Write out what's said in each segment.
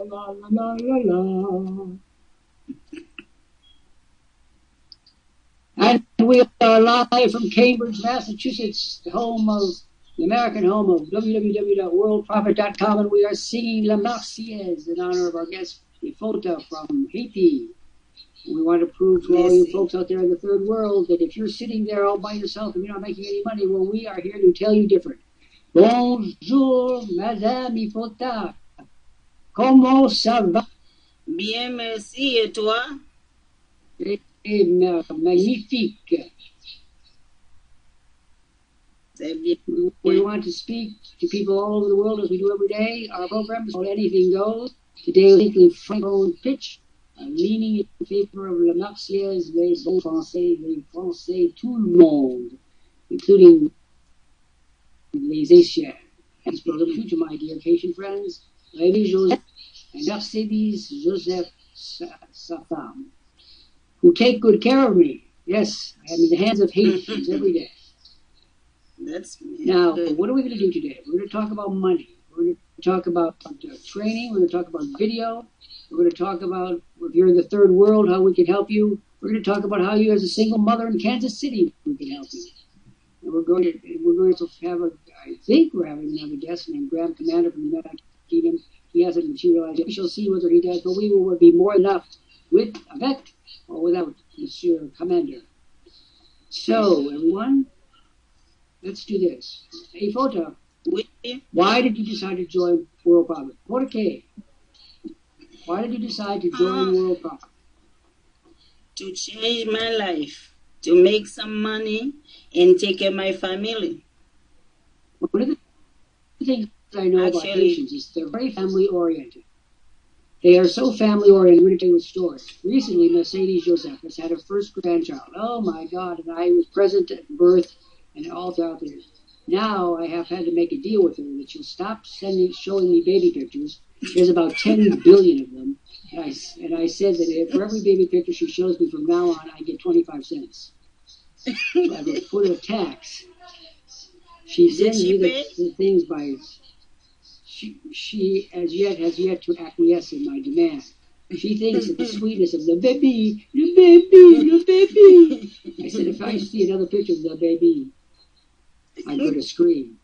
la, la, la, la. And we are live from Cambridge, Massachusetts, the American home of www.worldprofit.com, and we are singing La Marseillaise in honor of our guest, Iphota from Haiti. And we want to prove to all you folks out there in the third world that if you're sitting there all by yourself and you're not making any money, well, we are here to tell you different. Bonjour, Madame Iphota. Comment ça va? Bien, merci. Et toi? Magnifique. We want to speak to people all over the world as we do every day. Our program is called Anything Goes. Today, weekly francophone pitch, leaning in favor of La Marseillaise, les bons Français, tout le monde, including les Haitiens. This program is to my dear Haitian friends, Rémi Joseph and Mercedes Joseph, sa femme, who take good care of me. Yes, I am in the hands of Haitians every day. That's now, what are we going to do today? We're going to talk about money. We're going to talk about training. We're going to talk about video. We're going to talk about, if you're in the third world, how we can help you. We're going to talk about how you, as a single mother in Kansas City, we can help you. And we're going to have I think we're having another guest named Graham Commander from the United Kingdom. He hasn't materialized yet. We shall see whether he does, but we will be more than enough with avec or without Monsieur Commander. So, everyone, let's do this. Iphota, why did you decide to join Worldprofit? ¿Por qué? Why did you decide to join Worldprofit? To change my life, to make some money, and take care of my family. One of the things I know about Haitians is they're very family-oriented. They are so family-oriented. I'm going to tell you a story. Recently, Mercedes Joseph has had her first grandchild. Oh, my God, and I was present at birth and all throughout there. Now I have had to make a deal with her that she'll stop showing me baby pictures. There's about 10 billion of them. And I said that for every baby picture she shows me from now on, I get 25 cents. So I have a foot of tax. She sends me the things by... She has yet to acquiesce in my demand. She thinks that the sweetness of the baby. I said, if I see another picture of the baby, I'm going to scream.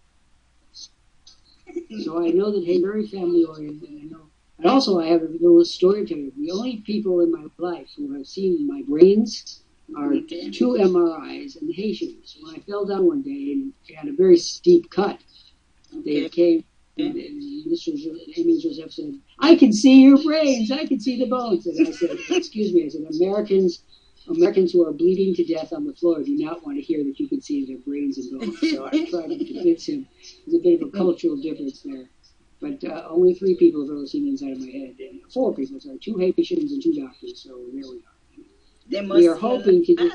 So I know that they're very family oriented. I know. And also, I have a little story to tell you. The only people in my life who have seen my brains are 2 MRIs and the Haitians. When I fell down one day and had a very steep cut, they came. And Mr. Amy Joseph said, I can see your brains, I can see the bones. And I said, excuse me, I said, Americans who are bleeding to death on the floor do not want to hear that you can see their brains and bones. So I tried to convince him. There's a bit of a cultural difference there. But only 3 people have ever seen the inside of my head. And 4 people, sorry, 2 Haitians and 2 doctors. So there we are. We are hoping to do...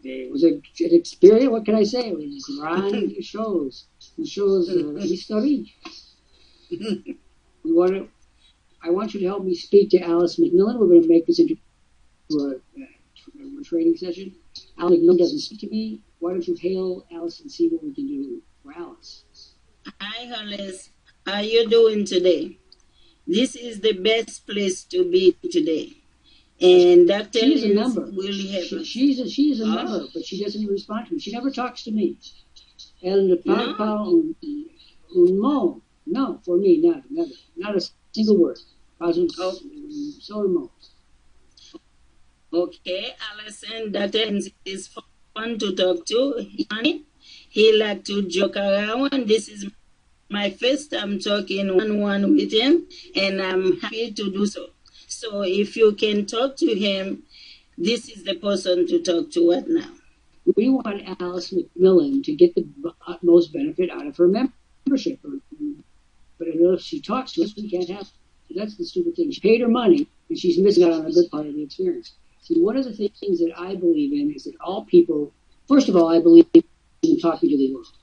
It was an experience. What can I say? It was grand shows. History. I want you to help me speak to Alice McMillan. We're going to make this into a training session. Alice McMillan doesn't speak to me. Why don't you hail Alice and see what we can do for Alice? Hi, Alice. How are you doing today? This is the best place to be today. And Dr. She's a member. Will help she's a member, but she doesn't even respond to me. She never talks to me. Elle ne parle pas un mot. No, for me, never. Not a single word. Pas un seul mot. Okay, Alison, Dr. is fun to talk to. He like to joke around. This is my first time talking one-on-one with him, and I'm happy to do so. So if you can talk to him, this is the person to talk to right now. We want Alice McMillan to get the utmost benefit out of her membership. But if she talks to us, we can't have it. That's the stupid thing. She paid her money, and she's missing out on a good part of the experience. See, one of the things that I believe in is that all people, first of all, I believe in talking to the world.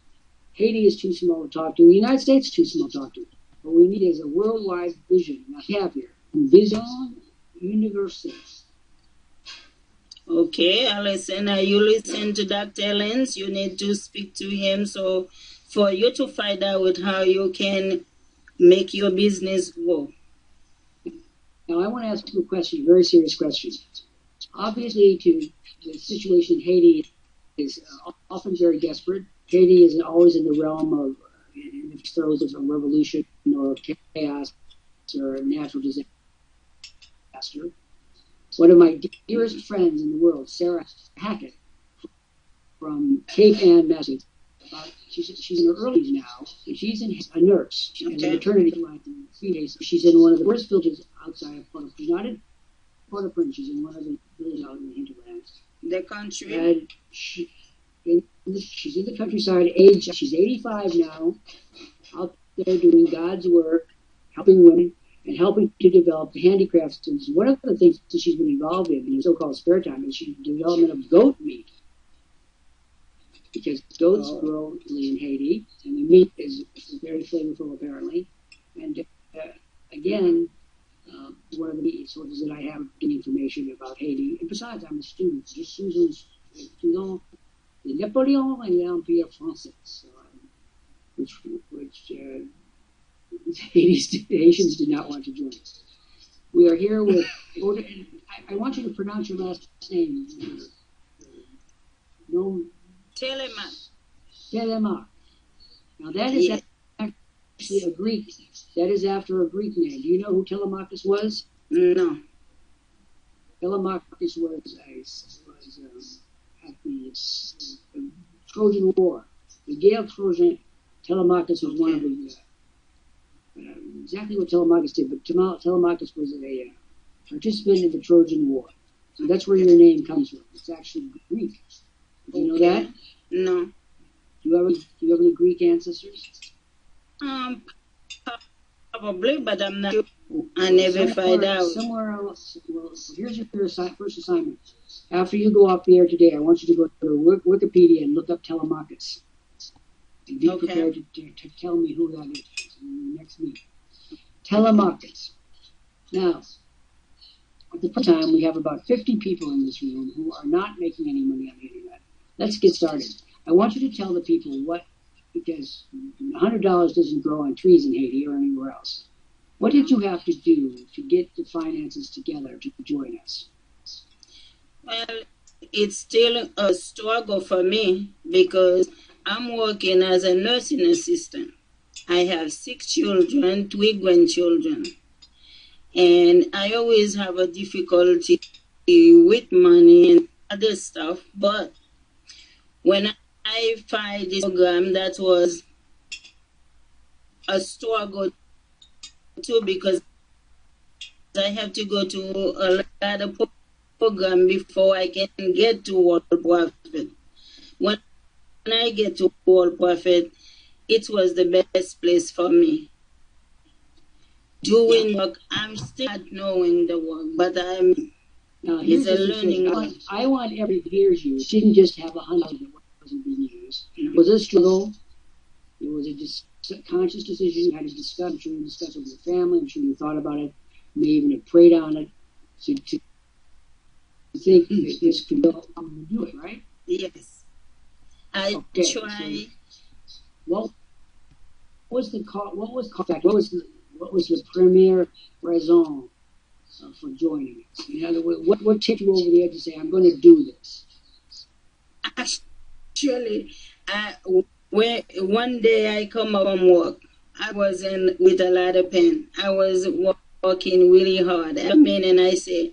Haiti is too small to talk to. The United States is too small to talk to. What we need is a worldwide vision. Now, we have here. Vision universal. Okay, Alison, you listen to Dr. Lance. You need to speak to him. So for you to find out how you can make your business grow. Now, I want to ask you a question, a very serious question. Obviously, the situation in Haiti is often very desperate. Haiti is always in the realm of in the throes of a revolution or chaos or a natural disaster. One of my dearest friends in the world, Sarah Hackett, from Cape Ann, Massachusetts. She's in her early now, and she's a nurse and a maternity in 3 days. She's in one of the worst villages outside of Port-au-Prince. She's not in Port-au-Prince. She's in one of the villages out in the hinterlands. The country. And she's in the countryside. She's 85 now, out there doing God's work, helping women and helping to develop the handicrafts. And one of the things that she's been involved in so-called spare time is the development of goat meat. Because goats grow in Haiti, and the meat is very flavorful, apparently. And again, one of the sources that I have getting information about Haiti, and besides, I'm a student, just student de Napoleon and l'Empire Français, so, which Haitians did not want to join us. We are here with, I want you to pronounce your last name. Telemark. Now that is actually a Greek. That is after a Greek name. Do you know who Telemachus was? No. Telemachus was at the Trojan War. The Gale Trojan. Telemachus was one of the. Exactly what Telemachus did, but Telemachus was a participant in the Trojan War. So that's where your name comes from. It's actually Greek. Do you know that? No. Do you have any Greek ancestors? Probably, but I'm not sure. I never find out. Somewhere else. Well, here's your first assignment. After you go off the air today, I want you to go to Wikipedia and look up Telemachus. And be prepared to tell me who that is in the next meeting. Telemachus. Now, at the present time, we have about 50 people in this room who are not making any money on the internet. Let's get started. I want you to tell the people because $100 doesn't grow on trees in Haiti or anywhere else. What did you have to do to get the finances together to join us? Well, it's still a struggle for me because I'm working as a nursing assistant. I have 6 children, 3 grandchildren. And I always have a difficulty with money and other stuff, but when I find this program, that was a struggle too because I have to go to a lot of program before I can get to Worldprofit. When I get to Worldprofit, it was the best place for me. Doing work, I'm still not knowing the work, but it's a learning. I want everybody who hears you. It didn't just have $100 that wasn't being used. It was a struggle. It was a conscious decision you had to discuss. I'm sure you discussed it with your family. I'm sure you thought about it. You may even have prayed on it. So to think that this could help you do it, right? Yes. I try. So, what was the premier raison for joining us? In other words, what tipped you over the edge to say, I'm going to do this? Actually, one day I come up from work. I was with a lot of pain. I was working really hard. And I say,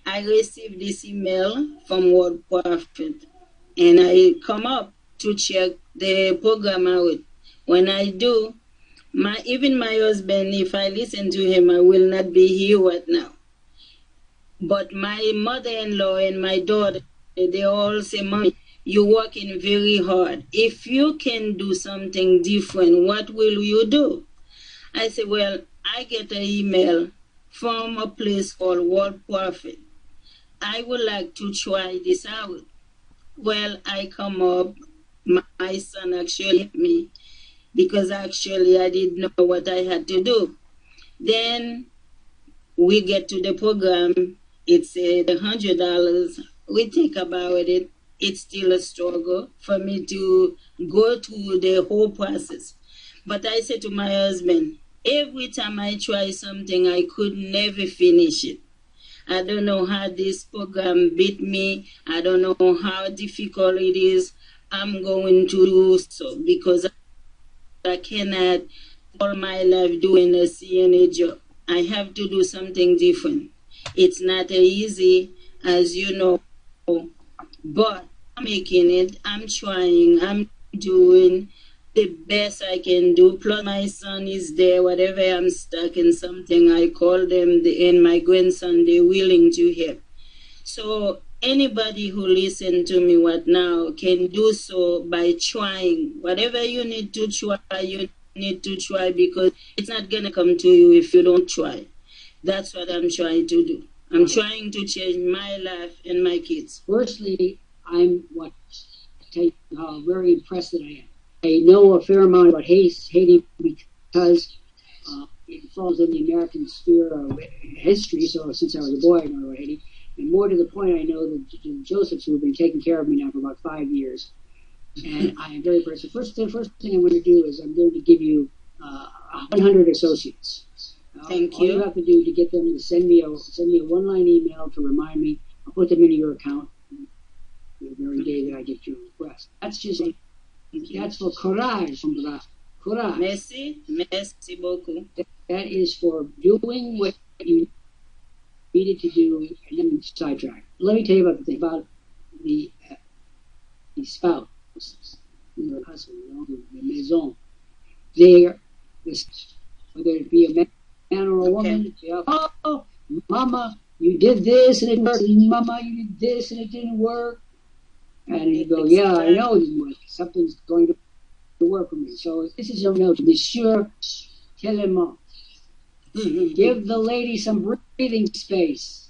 I received this email from Worldprofit. And I come up to check the program out. When I do, even my husband, if I listen to him, I will not be here right now. But my mother-in-law and my daughter, they all say, Mommy, you're working very hard. If you can do something different, what will you do? I say, well, I get an email from a place called Worldprofit. I would like to try this out. Well, I come up, my son actually helped me because actually I didn't know what I had to do. Then we get to the program, it's $100. We think about it. It's still a struggle for me to go through the whole process. But I said to my husband, Every time I try something, I could never finish it. I don't know how this program beat me. I don't know how difficult it is. I'm going to do so because I cannot all my life doing a CNA job. I have to do something different. It's not easy, as you know, but I'm making it. I'm trying. I'm doing the best I can do. Plus, my son is there. Whatever I'm stuck in something, I call them, and my grandson, they're willing to help. So anybody who listen to me right now can do so by trying. Whatever you need to try, you need to try because it's not going to come to you if you don't try. That's what I'm trying to do. I'm trying to change my life and my kids. Firstly, I'm what tell you how very impressed that I am. I know a fair amount about Haiti because it falls in the American sphere of history. So since I was a boy, I know about Haiti. And more to the point, I know the Josephs who have been taking care of me now for about 5 years. And I am very impressed. The first thing I'm going to do is I'm going to give you 100 associates. Thank all you. you have to do to get them to send me a one-line email to remind me. I'll put them into your account the very day that I get your request. That's for courage, courage. Merci beaucoup. That is for doing what you needed to do and then sidetrack. Let me tell you about the thing about the spouse, your husband, the maison. Whether it be a man or a woman, say, oh, Mama, you did this and it didn't work. Mama, you did this and it didn't work. And you go, yeah, I know it didn't work. Something's going to work for me. So this is your note, Monsieur Telemont. Give the lady some breathing space.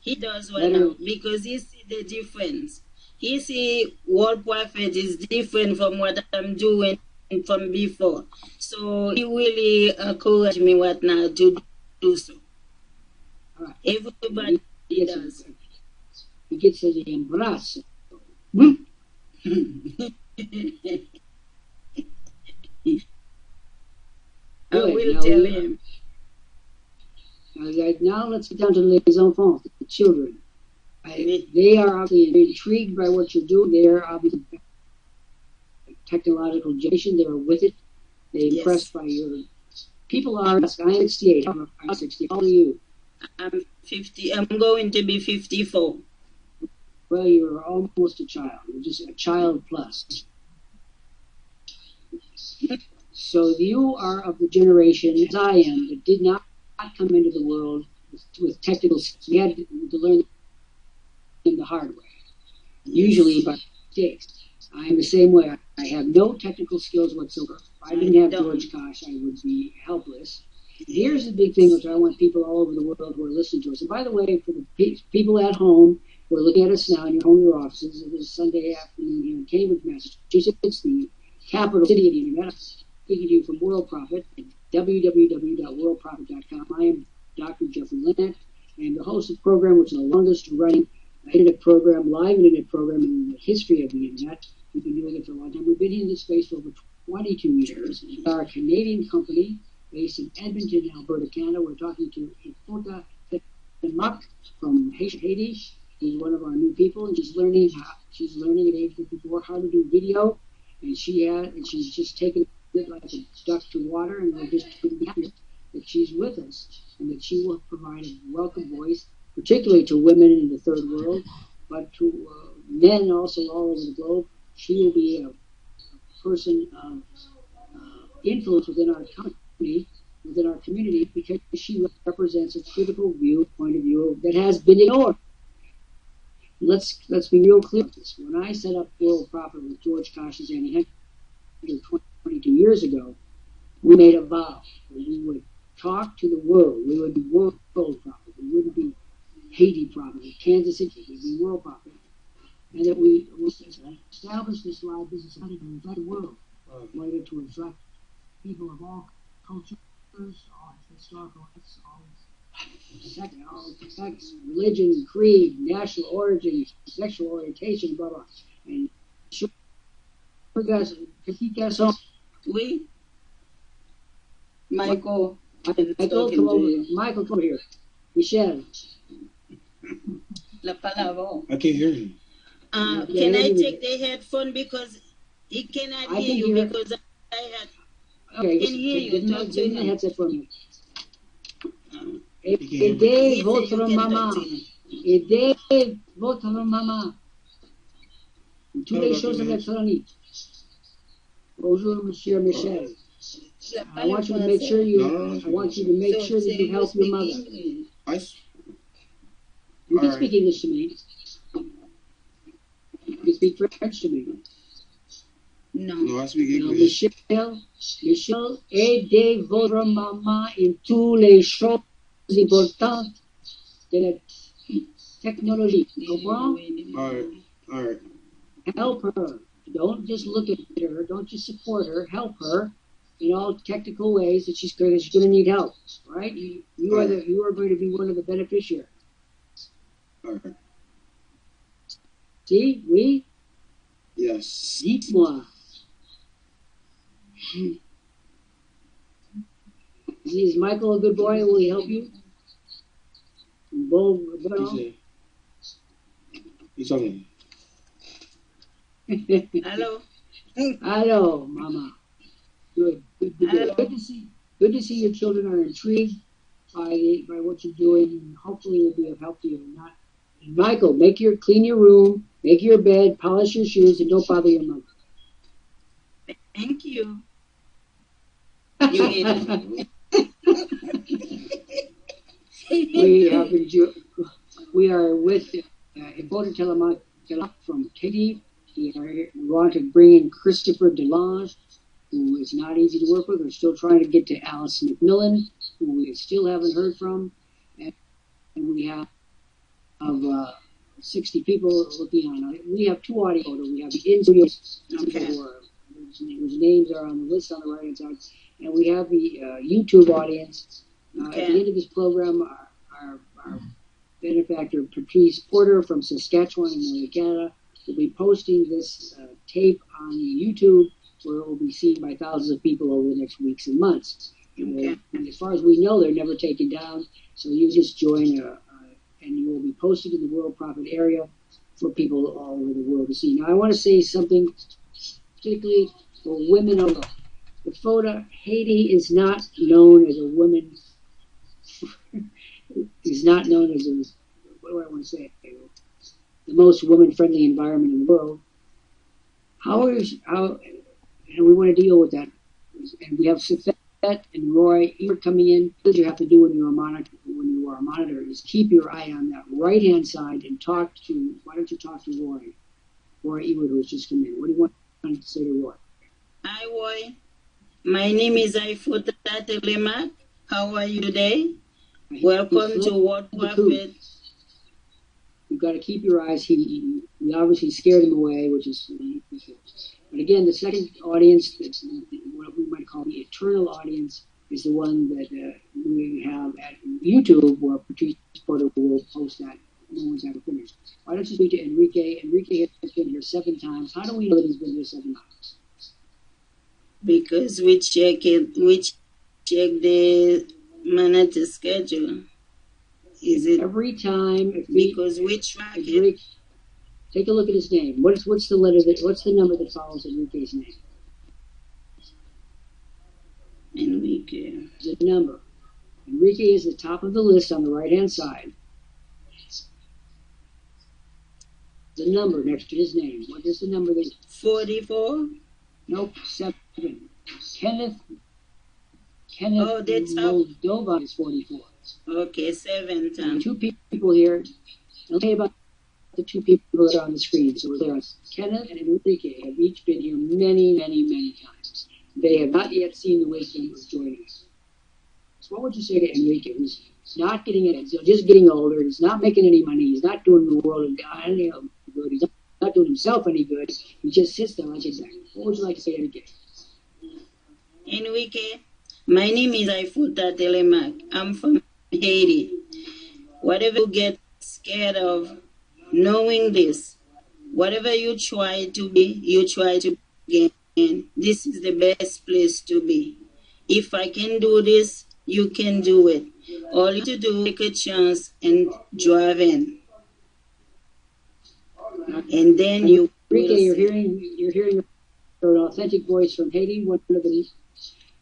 He does well now because he see the difference. He see Worldprofit is different from what I'm doing from before. So he really encouraged me right now to do so. Right. Everybody does. He gets the embrace. I will tell him. Now let's get down to les enfants, the children. They are obviously intrigued by what you're doing. They are obviously technological generation. They are with it. They're impressed by your. People are. I am 68. I'm 60. How old are you? I'm 50. I'm going to be 54. Well, you're almost a child. You're just a child plus. So you are of the generation, as I am, that did not come into the world with technical skills. You had to learn them the hard way, usually by mistakes. I am the same way. I have no technical skills whatsoever. If I didn't have George Kosh, I would be helpless. Here's the big thing which I want people all over the world who are listening to us. And by the way, for the people at home who are looking at us now in your home, your offices, it is Sunday afternoon here in Cambridge, Massachusetts, the capital city of the internet. I'm speaking to you from Worldprofit at www.worldprofit.com. I am Dr. Jeffrey Lant. I am the host of the program, which is the longest running internet program, live internet program in the history of the internet. We've been doing it for a long time. We've been in this space for over 22 years. We are a Canadian company based in Edmonton, Alberta, Canada. We're talking to Iphota from Haiti. She's one of our new people, and she's learning at age 54 how to do video. And she's just taken it like a duck to water, and we're just happy that she's with us and that she will provide a welcome voice, particularly to women in the third world, but to men also all over the globe. She will be a person of influence within our company, within our community, because she represents a critical point of view that has been ignored. Let's be real clear with this. When I set up Worldprofit with George Kosh and Annie Henry 22 years ago, we made a vow that we would talk to the world. We would be World Profit. We wouldn't be Haiti Profit, Kansas City. We'd be World Profit. And that we would establish this live business to reflect the world. Wanted to reflect people of all cultures, all historical, all sex, religion, creed, national origin, sexual orientation, blah, blah. And we Michael. Michael, come over. Michael, come over here. Michelle. La palabra. I can't hear you. Can I take the headphone because he cannot hear you because I had. Okay, can hear you. Talk to the him. headset for me. Aidez votre maman. Aidez votre maman. Toutes les choses électroniques. Bonjour, Monsieur Michel. I want you to make sure you. I want you to make sure that you help your mother. You can speak English to me. You can speak French to me. No, I speak English. Michel, aidez votre maman in toutes les choses importantes de la technologie. Comprends? All right. Help her. Don't just look at her. Don't just support her. Help her in all technical ways that she's going to need help. Right? You are going to be one of the beneficiaries. All right. See? Oui? Yes. Dites-moi. Is Michael a good boy? Will he help you? He's talking. Hello. Hello, Mama. Good to see. Good to see your children are intrigued by what you're doing, and hopefully it'll be of help to you. And Michael, clean your room, make your bed, polish your shoes, and don't bother your mother. Thank you. We are with Iphota from Haiti. We want to bring in Christopher Delange, who is not easy to work with. We're still trying to get to Alice McMillan, who we still haven't heard from. And we have 60 people looking on. We have two audio. We have the in-studio whose names are on the list on the right-hand side. And we have the YouTube audience. At the end of this program, our benefactor, Patrice Porter from Saskatchewan in Canada, will be posting this tape on YouTube where it will be seen by thousands of people over the next weeks and months. And as far as we know, they're never taken down. So you just join and you will be posted in the Worldprofit area for people all over the world to see. Now, I want to say something particularly for women of Iphota. Haiti is not known as a woman. Is not known as a, what do I want to say? The most woman-friendly environment in the world. And we want to deal with that. And we have Sept and Roy coming in. What you have to do when you are a monitor is keep your eye on that right-hand side and why don't you talk to Roy? Roy Ewart, who's just come in. What do you want to say to Roy? Hi, Roy. My name is Iphota. How are you today? Welcome to Worldprofit. You've got to keep your eyes. We obviously scared him away, which is. But again, the second audience, what we might call the eternal audience, is the one that we have at YouTube, where Patrice Porter will post that. No one's ever finished. Why don't you speak to Enrique? Enrique has been here 7 times. How do we know that he's been here 7 times? Because we check the manager schedule. Is it every time? Because we track it. Take a look at his name. What's the number that follows Enrique's name? Enrique. It's a number. Enrique is the top of the list on the right-hand side. The number next to his name. What is the number? 44? Nope, 7. Kenneth Moldova is 44. Okay, 7 times. 2 people here. I'll tell you about the 2 people that are on the screen. So there are Kenneth and Enrique have each been here many, many, many times. They have not yet seen the wisdom of joining us. So what would you say to Enrique, who's not getting it, he's just getting older, he's not making any money, he's not doing the world any good, he's not doing himself any good, he just sits there like a duck. What would you like to say to Enrique? Enrique, my name is Iphota Telemac. I'm from Haiti. Whatever you get scared of, knowing this, whatever you try to be, you try to gain. This is the best place to be. If I can do this, you can do it. All you have to do is take a chance and drive in. And then you Enrique, will you're hearing an authentic voice from Haiti. One of the,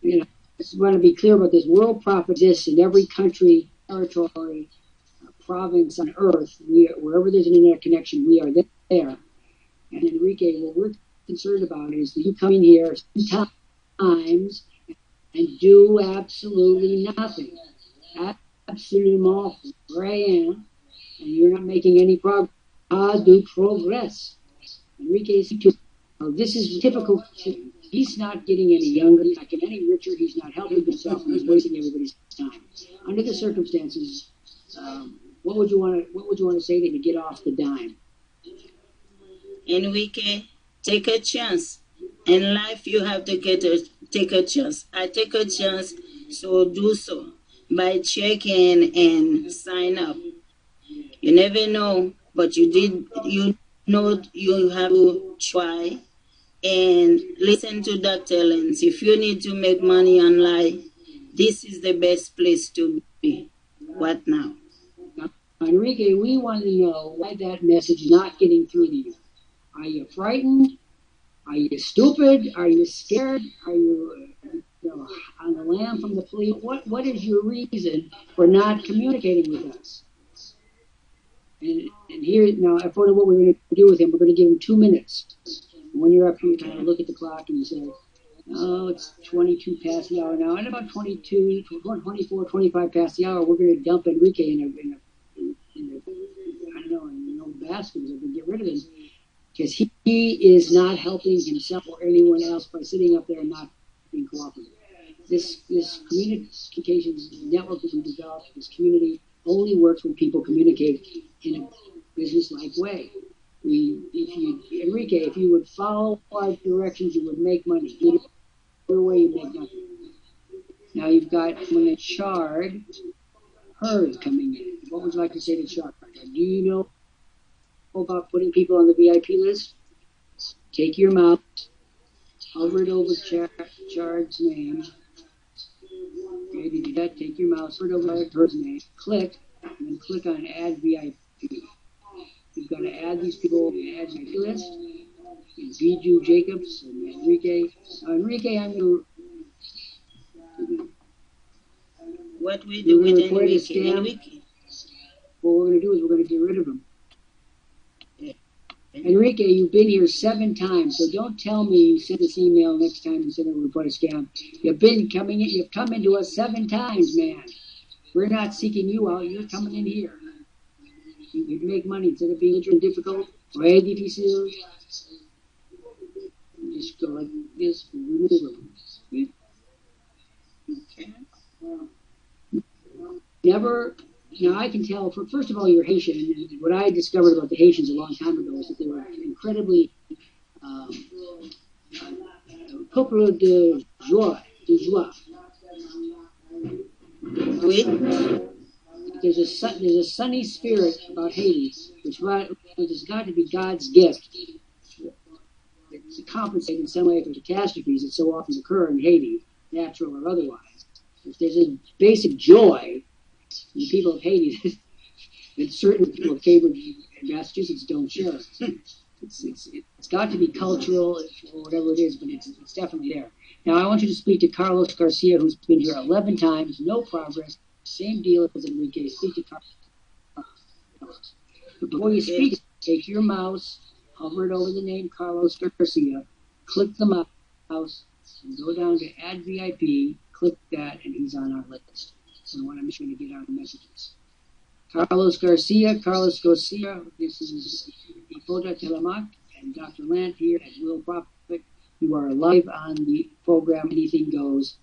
I just want to be clear about this. Worldprofit exists in every country, territory, province on Earth. Wherever there's an internet connection, we are there. And Enrique, what we're concerned about is that you come in here sometimes and do absolutely nothing. Absolument rien. And you're not making any progress. Pas de progress. Enrique, this is typical. He's not getting any younger. He's not getting any richer. He's not helping himself, and he's wasting everybody's time. Under the circumstances, what would you want to say to him to get off the dime? Enrique, take a chance. In life, you have to take a chance. I take a chance, so do so by checking and sign up. You never know, but you know you have to try and listen to Dr. Lant. If you need to make money online, this is the best place to be. What now? Enrique, we want to know why that message is not getting through to you. Are you frightened? Are you stupid? Are you scared? Are you, on the lam from the police? What is your reason for not communicating with us? And here, now, Iphota, what we're going to do with him, we're going to give him 2 minutes. When you're up here, you kind of look at the clock and you say, oh, it's 22 past the hour now. And about 22, 24, 25 past the hour, we're going to dump Enrique in baskets and get rid of him. Because he is not helping himself or anyone else by sitting up there and not being cooperative. This communications network that we developed, this community, only works when people communicate in a business-like way. Enrique, if you would follow our directions, you would make money. Either way, you make nothing. Now you've got Chard Herd coming in. What would you like to say to Chard? Do you know about putting people on the VIP list? Take your mouse, hover it over Chard's name. Okay, to do that, take your mouse, hover it over Herd's name, click, and then click on Add VIP. You've got to add these people, add VIP list. Biju Jacobs and Enrique. Enrique, I'm going to. What we do with Enrique? What we're going to do is we're going to get rid of him. Enrique, you've been here 7 times, so don't tell me you sent this email next time you said it would report a scam. You've come into us 7 times, man. We're not seeking you out, you're coming in here. You can make money instead of being difficult. Very difícil. Just go like this, remove them. Okay. Never. Now, I can tell, first of all, you're Haitian, and what I discovered about the Haitians a long time ago is that they were incredibly couple de joie. There's a sunny spirit about Haiti, which has got to be God's gift to compensate in some way for catastrophes that so often occur in Haiti, natural or otherwise. If there's a basic joy in the people of Haiti that certain people of Cambridge and Massachusetts don't share. It's got to be cultural or whatever it is, but it's definitely there. Now, I want you to speak to Carlos Garcia, who's been here 11 times, no progress, same deal as Enrique. Speak to Carlos. But before you speak, take your mouse, hover it over the name Carlos Garcia, click the mouse, and go down to Add VIP, click that, and he's on our list. So I'm just going to get out the messages. Carlos Garcia, this is Iphota Telemac and Dr. Lant here at Worldprofit. You are live on the program Anything Goes,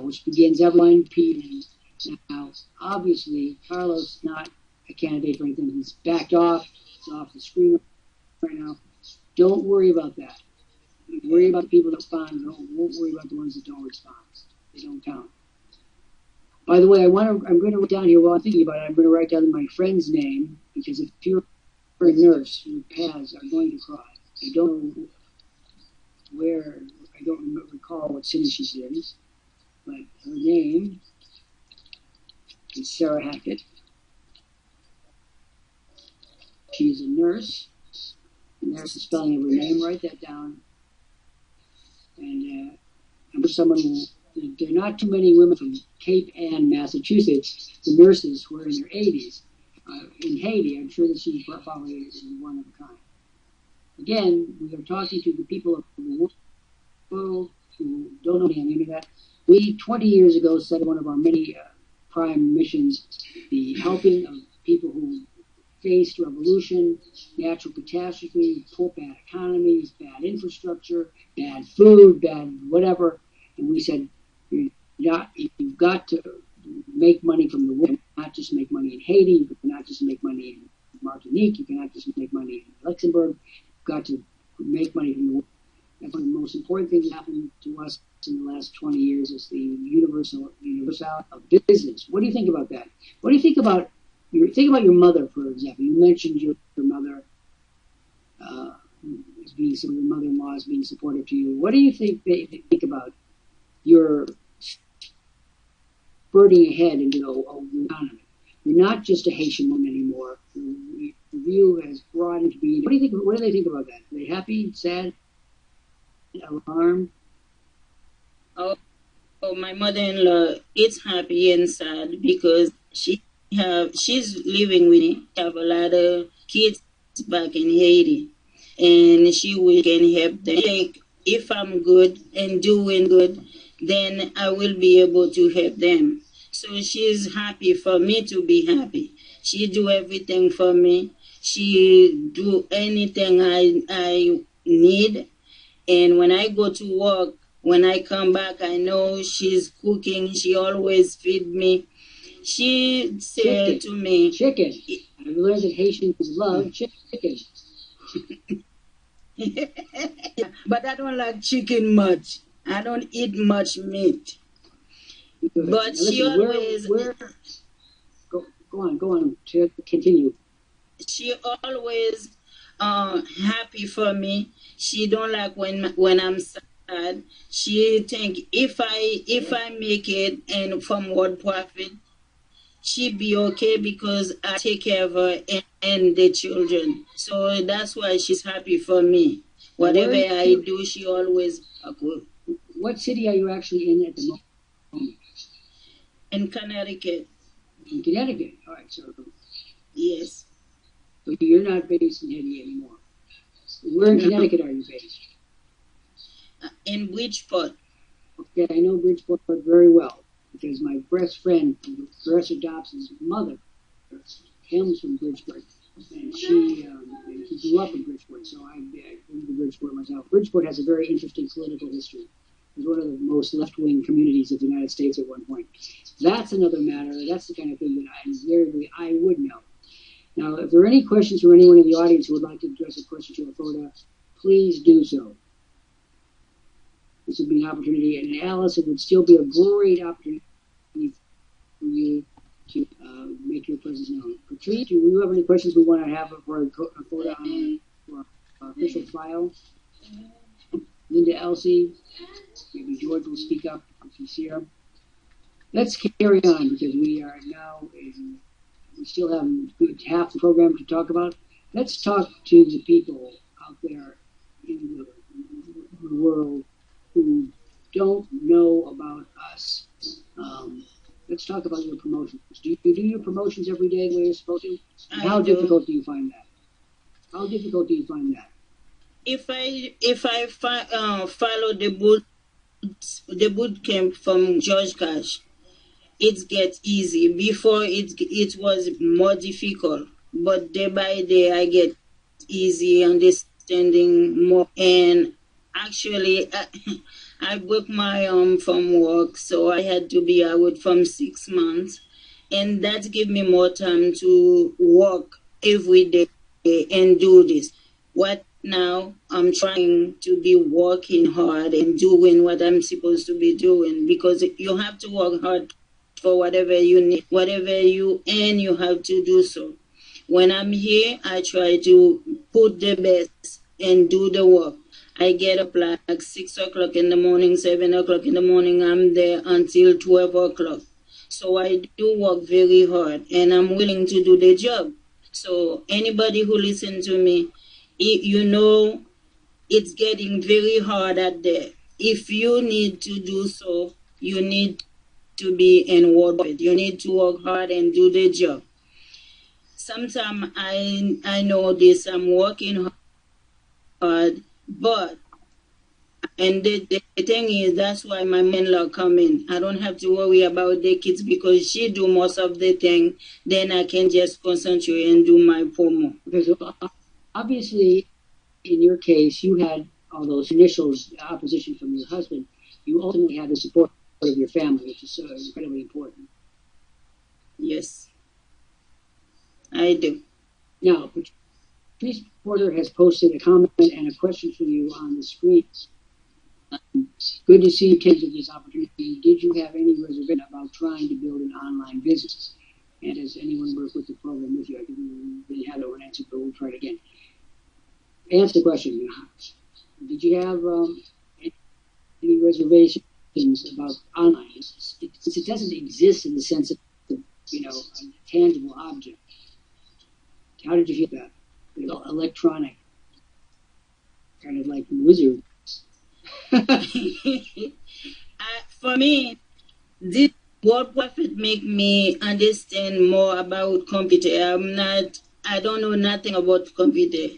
which begins every 1 p.m. Now, obviously, Carlos is not a candidate for anything. He's backed off. He's off the screen right now. Don't worry about that. Worry about the people that respond. Won't worry about the ones that don't respond. They don't count. By the way, I'm going to write down here while I'm thinking about it. I'm going to write down my friend's name because if you're a nurse, your paths are going to cross. I don't know where. I don't recall what city she's in. but her name is Sarah Hackett. She's a nurse. And there's the spelling of her name. Write that down. And I'm someone who, there are not too many women from Cape Ann, Massachusetts, the nurses who are in their 80s. In Haiti, I'm sure that she's probably one of a kind. Again, we are talking to the people of the world who don't know me on the internet. We, 20 years ago, said one of our many prime missions, the helping of people who faced revolution, natural catastrophe, poor, bad economies, bad infrastructure, bad food, bad whatever. And we said, you've got to make money from the world. You cannot just make money in Haiti. You cannot just make money in Martinique. You cannot just make money in Luxembourg. You've got to make money from the world. That's one of the most important things that happened to us in the last 20 years is the universality of business. What do you think about that? What do you think about your mother, for example? You mentioned your mother as being your mother-in-law as being supportive to you. What do you think they think about your spurting ahead into the economy? You're not just a Haitian woman anymore. Your view has broadened to be. What do you think? What do they think about that? Are they happy, sad, alarmed? Oh, my mother-in-law is happy and sad because she's living with me. I have a lot of kids back in Haiti, and she can help them. Like, if I'm good and doing good, then I will be able to help them. So she's happy for me to be happy. She do everything for me. She do anything I need. And when I go to work, when I come back, I know she's cooking. She always feed me. She said to me, chicken. I've learned that Haitians love chicken. But I don't like chicken much. I don't eat much meat. Good. But listen, she always... Go on, continue. She always happy for me. She don't like when I'm sad. She think if I make it and from Worldprofit, she be okay because I take care of her and the children. So that's why she's happy for me. Whatever I do, she always good. What city are you actually in at the moment? In Connecticut. In Connecticut. All right. So yes. So you're not based in Haiti anymore. Where in Connecticut are you based? In Bridgeport. Okay, I know Bridgeport very well because my best friend, Professor Dobson's mother, comes from Bridgeport, and he grew up in Bridgeport. So I've been to Bridgeport myself. Bridgeport has a very interesting political history. It was one of the most left-wing communities of the United States at one point. That's another matter. That's the kind of thing that I would know. Now, if there are any questions from anyone in the audience who would like to address a question to Iphota, please do so. This would be an opportunity, and Alice, it would still be a great opportunity for you to make your presence known. Patrice, do you have any questions we want to have for Iphota on our official file? Linda, Elsie, maybe George will speak up if he's here. Let's carry on because we are now we still have half the program to talk about. Let's talk to the people out there in the world who don't know about us. Let's talk about your promotions. Do you do your promotions every day the way you're supposed to? How difficult do you find that? How difficult do you find that? If I follow the boot camp from George Cash, it gets easy. Before it was more difficult, but day by day I get easy, understanding more. And actually, I broke my arm from work, so I had to be out from 6 months, and that gave me more time to work every day and do this. What now? I'm trying to be working hard and doing what I'm supposed to be doing, because you have to work hard for whatever you need, whatever you earn, you have to do so. When I'm here, I try to put the best and do the work. I get up like 6 o'clock in the morning, 7 o'clock in the morning. I'm there until 12 o'clock. So I do work very hard and I'm willing to do the job. So anybody who listens to me, you know, it's getting very hard out there. If you need to do so, you need to be in Worldprofit. You need to work hard and do the job. Sometimes I know this, I'm working hard, but and the thing is, that's why my in-law come in. I don't have to worry about the kids because she do most of the thing. Then I can just concentrate and do my promo. Because obviously, in your case, you had all those initial opposition from your husband. You ultimately had the support of your family, which is incredibly important. Yes, I do. Now, Patrice Porter has posted a comment and a question for you on the screen. Good to see you take this opportunity. Did you have any reservation about trying to build an online business? And does anyone work with the program with you? I didn't really have that one answered, but we'll try it again. Answer the question. Did you have any reservations about online? Since it doesn't exist in the sense of, a tangible object. How did you feel about it? Electronic, kind of like wizard. For me, this Worldprofit make me understand more about computer. I don't know nothing about computer.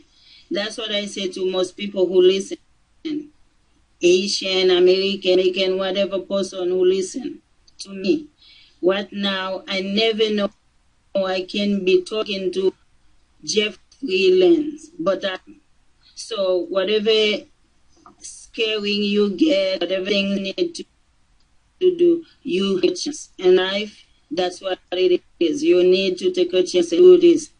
That's what I say to most people who listen. Asian, American, whatever person who listen to me. What now? I never know I can be talking to Jeff Freelance. But so whatever scaring you get, whatever thing you need to do, you have a chance. In life, that's what it is. You need to take a chance and do this.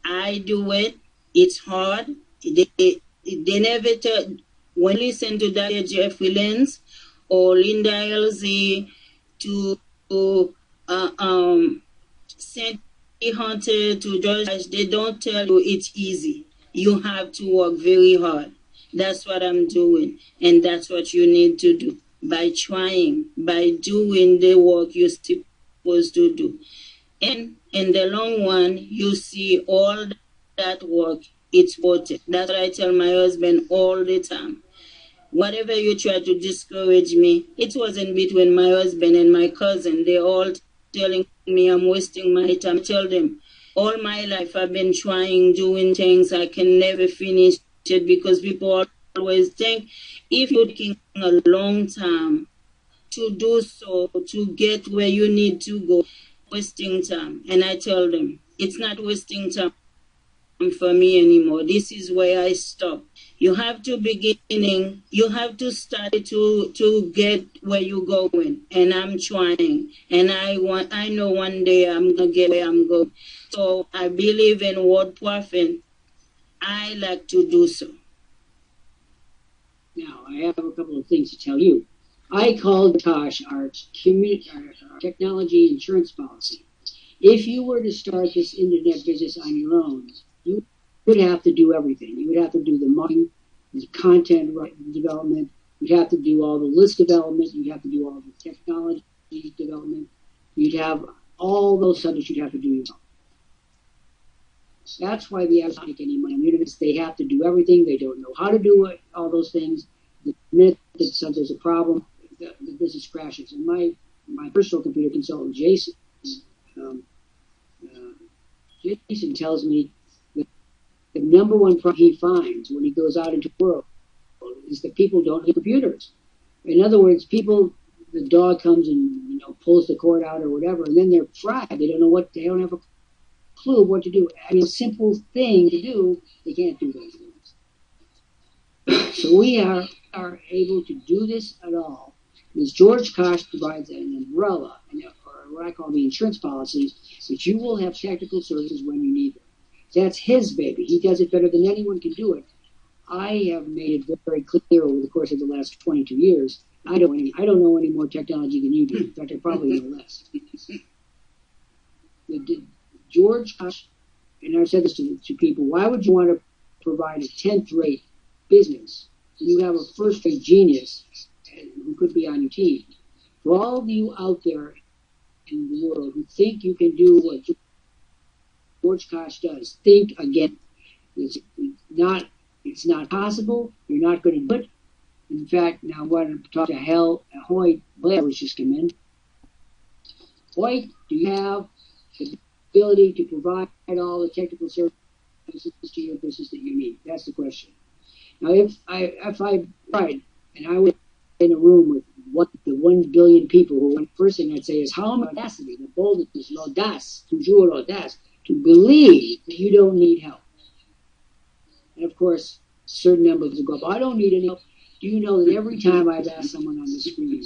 I do it. It's hard. They never tell. When you listen to Dr. Jeff Freelance or Linda LZ to Sandy Hunter to George, they don't tell you it's easy. You have to work very hard. That's what I'm doing, and that's what you need to do. By trying, by doing the work you're supposed to do. And in the long run, you see all that work, it's worth it. That's what I tell my husband all the time. Whatever you try to discourage me, it wasn't between my husband and my cousin. They all telling me I'm wasting my time. I tell them, all my life I've been trying, doing things. I can never finish it because people always think if you're taking a long time to do so, to get where you need to go, wasting time. And I tell them, it's not wasting time for me anymore. This is where I stop. You have to beginning, you have to start to get where you're going. And I'm trying. And I know one day I'm gonna get where I'm going. So I believe in Worldprofit. I like to do so. Now, I have a couple of things to tell you. I called Tosh our technology insurance policy. If you were to start this internet business on your own, you would have to do everything. You would have to do the marketing, the content development. You'd have to do all the list development. You'd have to do all the technology development. You'd have all those subjects you'd have to do yourself. That's why the average don't make any money. They have to do everything. They don't know how to do it, all those things. The minute that there's a problem, the business crashes. And my personal computer consultant, Jason tells me that the number one problem he finds when he goes out into the world is that people don't have computers. In other words, the dog comes and pulls the cord out or whatever, and then they're fried. They don't have a clue what to do. I mean, a simple thing to do, they can't do those things. So we are able to do this at all. Because George Koch provides an umbrella, or what I call the insurance policies, that you will have technical services when you need them. That's his baby. He does it better than anyone can do it. I have made it very clear over the course of the last 22 years. I don't know any more technology than you do. In fact, I probably know less. George Koch, and I've said this to people, why would you want to provide a 10th-rate business you have a first-rate genius who could be on your team. For all of you out there in the world who think you can do what George Kosh does, think again. It's not possible. You're not going to do it. In fact, now I want to talk to Hoyt Blair, who's just come in. Hoyt, do you have the ability to provide all the technical services to your business that you need? That's the question. Now, if I tried and I was in a room with the 1 billion people, the first thing I'd say is, how much audacity, the boldness, l'audace, toujours l'audace, to believe that you don't need help. And of course, certain numbers will go up. I don't need any help. Do you know that every time I've asked someone on the screen,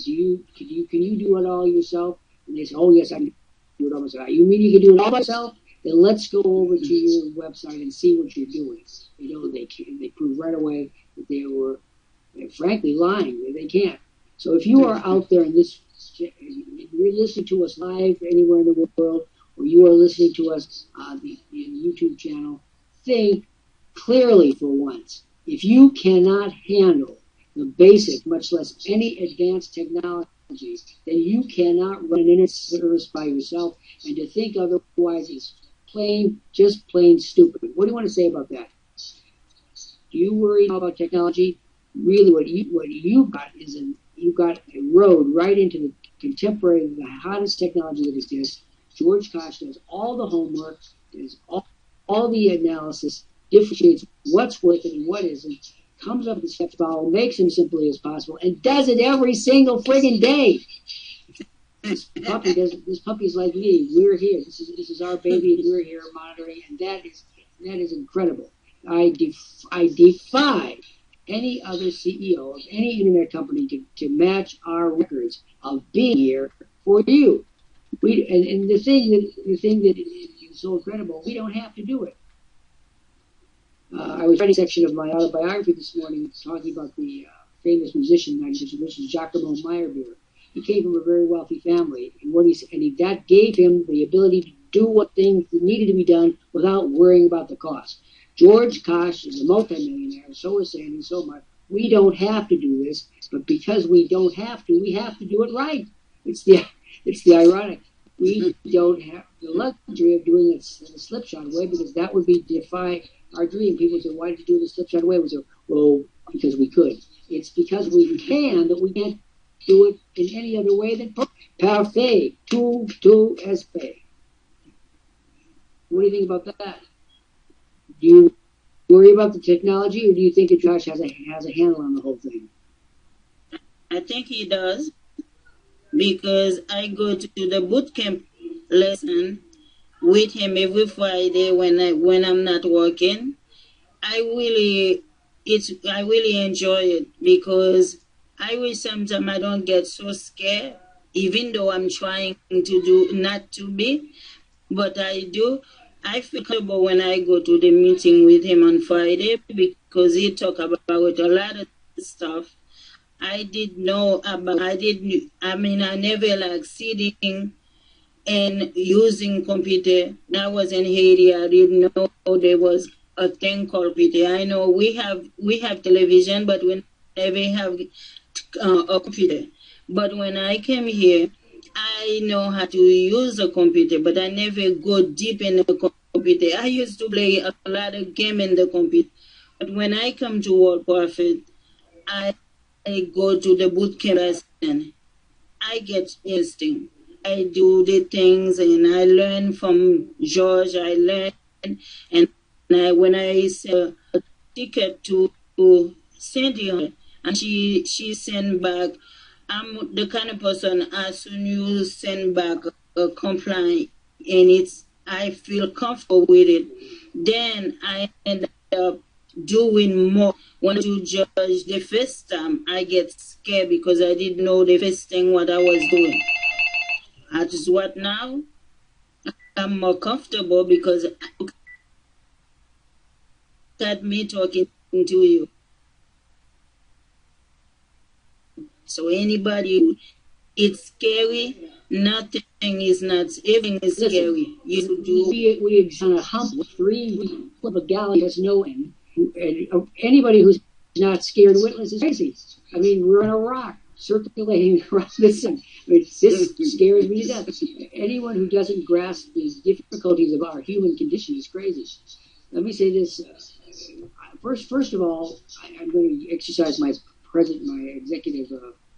can you do it all yourself? And they say, oh yes, I can do it all myself. You mean you can do it all myself? Then let's go over to your website and see what you're doing. You know, they prove right away that they were, frankly, lying. They can't. So if you are out there in this, you're listening to us live anywhere in the world, or you are listening to us on the YouTube channel, think clearly for once. If you cannot handle the basic, much less any advanced technology, then you cannot run an internet service by yourself, and to think otherwise is just plain stupid. What do you want to say about that? Do you worry about technology? Really, what you got is you got a road right into the contemporary, the hottest technology that exists. George Kosh does all the homework, does all the analysis, differentiates what's worth it and what isn't, comes up with the steps to follow, makes them simply as possible, and does it every single friggin' day. This puppy is like me. We're here. This is our baby, and we're here monitoring, and that is incredible. I defy any other CEO of any internet company to match our records of being here for you. And the thing that is so incredible, we don't have to do it. I was writing a section of my autobiography this morning talking about the famous musician, Giacomo Meyerbeer. He came from a very wealthy family, and that gave him the ability to do what things needed to be done without worrying about the cost. George Kosh is a multimillionaire, so is Sandy, so much. We don't have to do this, but because we don't have to, we have to do it right. It's the ironic. We don't have the luxury of doing it in a slipshod way, because that would be defy our dream. People say, why did you do this slipshod way? We say, well, because we could. It's because we can that we can't do it in any other way than parfait, tout est fait. What do you think about that? Do you worry about the technology, or do you think that Josh has a handle on the whole thing? I think he does, because I go to the boot camp lesson with him every Friday when I'm not working. I really enjoy it, because I wish sometimes I don't get so scared, even though I'm trying to do not to be, but I do. I feel comfortable when I go to the meeting with him on Friday, because he talk about a lot of stuff I didn't know about. I never like sitting and using computer. When I was in Haiti, I didn't know there was a thing called computer. I know we have television, but we never have a computer. But when I came here, I know how to use a computer, but I never go deep in the computer. I used to play a lot of game in the computer. But when I come to Worldprofit, I go to the boot camp and I get interesting. I do the things and I learn from George. I learn, and when I send a ticket to Sandy, and she send back. I'm the kind of person, as soon you send back a complaint and I feel comfortable with it, then I end up doing more. When you judge the first time, I get scared because I didn't know the first thing what I was doing. That is what now I'm more comfortable, because look at me talking to you. So anybody, it's scary. Nothing is not. Everything is scary. You do. We on a hump 3 of a galley has no end. Anybody who's not scared witless is crazy. I mean, we're on a rock circulating around the sun. I mean, this scares me to death. Anyone who doesn't grasp the difficulties of our human condition is crazy. Let me say this. First of all, I'm going to exercise my executive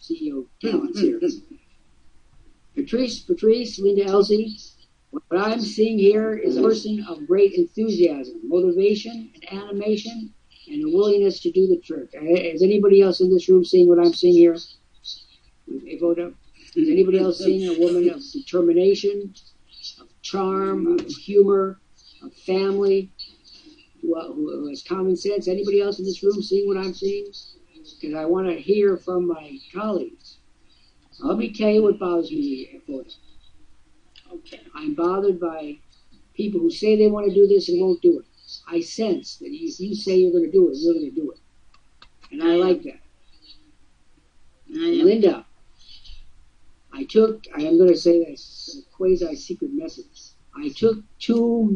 CEO talents here. Patrice, Linda Elsie, what I'm seeing here is a person of great enthusiasm, motivation, and animation, and a willingness to do the trick. Is anybody else in this room seeing what I'm seeing here? Iphota? Is anybody else seeing a woman of determination, of charm, of humor, of family, who has common sense? Anybody else in this room seeing what I'm seeing? Because I want to hear from my colleagues. Let me tell you what bothers me, Iphota. Okay. I'm bothered by people who say they want to do this and won't do it. I sense that if you say you're going to do it, you're going to do it. And I like that. Linda, I'm going to say that's a quasi-secret message. I took two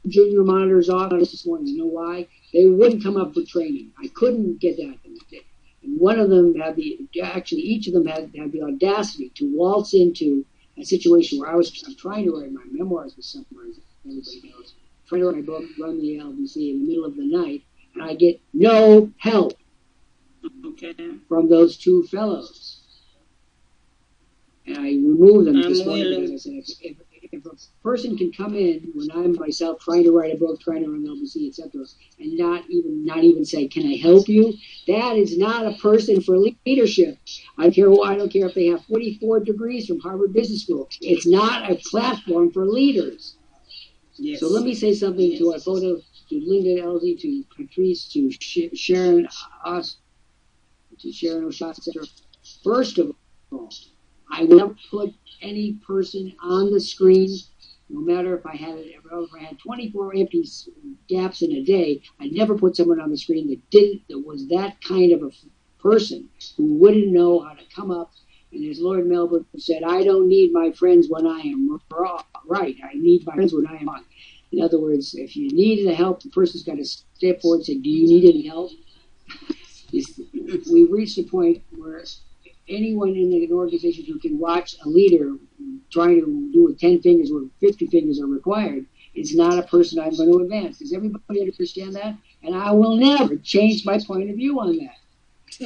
junior monitors off this morning. You know why? They wouldn't come up for training. I couldn't get that. And one of them each of them had the audacity to waltz into a situation where I'm trying to write my memoirs with someone, as everybody knows, trying to write my book, run the LBC in the middle of the night, and I get no help from those two fellows. And I removed them this morning because I said, if a person can come in when I'm myself trying to write a book, trying to run LBC, etc., and not even say, "Can I help you?" That is not a person for leadership. I don't care if they have 44 degrees from Harvard Business School. It's not a platform for leaders. Yes. So let me say something to Iphota, to Linda Elsie, to Patrice, to Sharon O'Shott, etc. First of all, I will never put any person on the screen, no matter if I had 24 empty gaps in a day. I'd never put someone on the screen that was that kind of a person who wouldn't know how to come up. And as Lord Melbourne said, I don't need my friends when I am right. I need my friends when I am wrong. In other words, if you need help, the person's got to step forward and say, "Do you need any help?" We've reached a point where anyone in an organization who can watch a leader trying to do with 10 fingers where 50 fingers are required is not a person I'm going to advance. Does everybody understand that? And I will never change my point of view on that.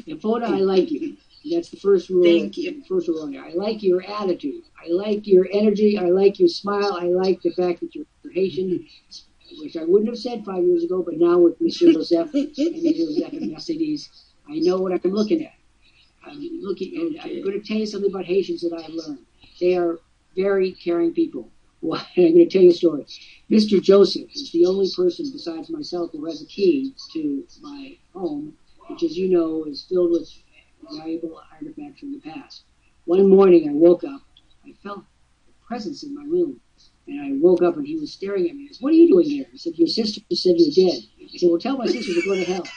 Iphota, I like you. That's the first rule. Thank you. First rule. I like your attitude. I like your energy. I like your smile. I like the fact that you're Haitian, which I wouldn't have said 5 years ago, but now with Monsieur Joseph and Mercedes, I know what I'm looking at. I'm going to tell you something about Haitians that I've learned. They are very caring people. Well, I'm going to tell you a story. Mr. Joseph is the only person besides myself who has a key to my home, which, as you know, is filled with valuable artifacts from the past. One morning I woke up. I felt a presence in my room. And I woke up and he was staring at me. He said, "What are you doing here?" He said, "Your sister said you're dead." I said, "Well, tell my sister to go to hell."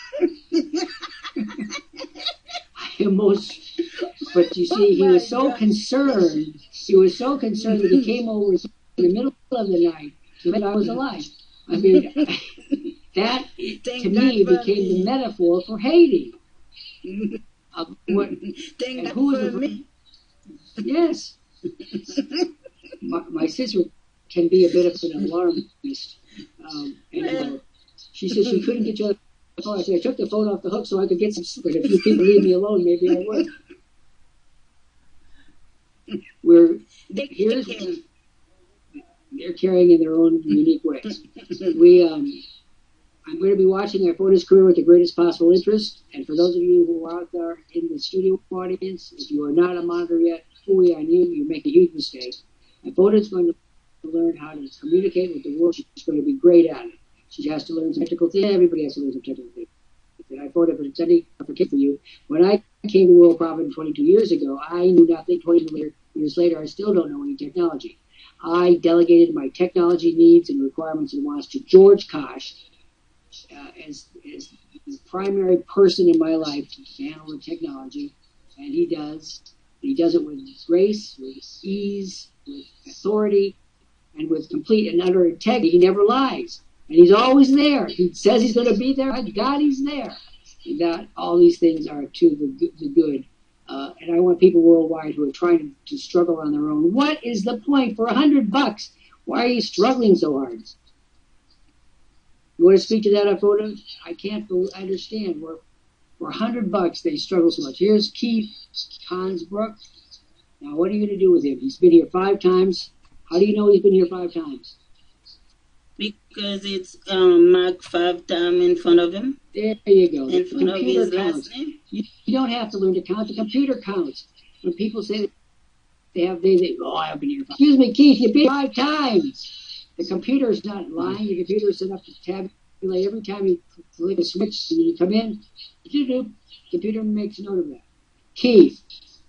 But you see, he was so concerned. He was so concerned that he came over in the middle of the night so that I was alive. I mean, that to me became the metaphor for Haiti. Thank God for me. Yes. My sister can be a bit of an alarmist. She said she couldn't get you the phone. I said, I took the phone off the hook so I could get some sleep. But if you people leave me alone, maybe I would. They're carrying in their own unique ways. I'm going to be watching Iphota's career with the greatest possible interest. And for those of you who are out there in the studio audience, if you are not a monitor yet, fully on you, you make a huge mistake. Iphota's going to learn how to communicate with the world. She's going to be great at it. She has to learn some technical things. Everybody has to learn some technical things. And Iphota, if it's any complicated for you, when I came to Worldprofit 22 years ago, I knew nothing. 22 years later, I still don't know any technology. I delegated my technology needs and requirements and wants to George Kosh as the primary person in my life to handle the technology, and he does. He does it with grace, with ease, with authority, and with complete and utter integrity. He never lies. And he's always there. He says he's going to be there. My God, he's there. And that all these things are to the good. And I want people worldwide who are trying to struggle on their own. What is the point for $100? Why are you struggling so hard? You want to speak to that, Iphota? I can't understand. For $100, they struggle so much. Here's Keith Hansbrook. Now, what are you going to do with him? He's been here 5 times. How do you know he's been here 5 times? Because it's marked 5 times in front of him. There you go. In front of his last name. You don't have to learn to count. The computer counts. When people say they I've been here 5 Excuse me, Keith, you've been 5 times. The computer's not lying. The computer is set up to tabulate every time you click a switch and you come in. The computer makes note of that. Keith,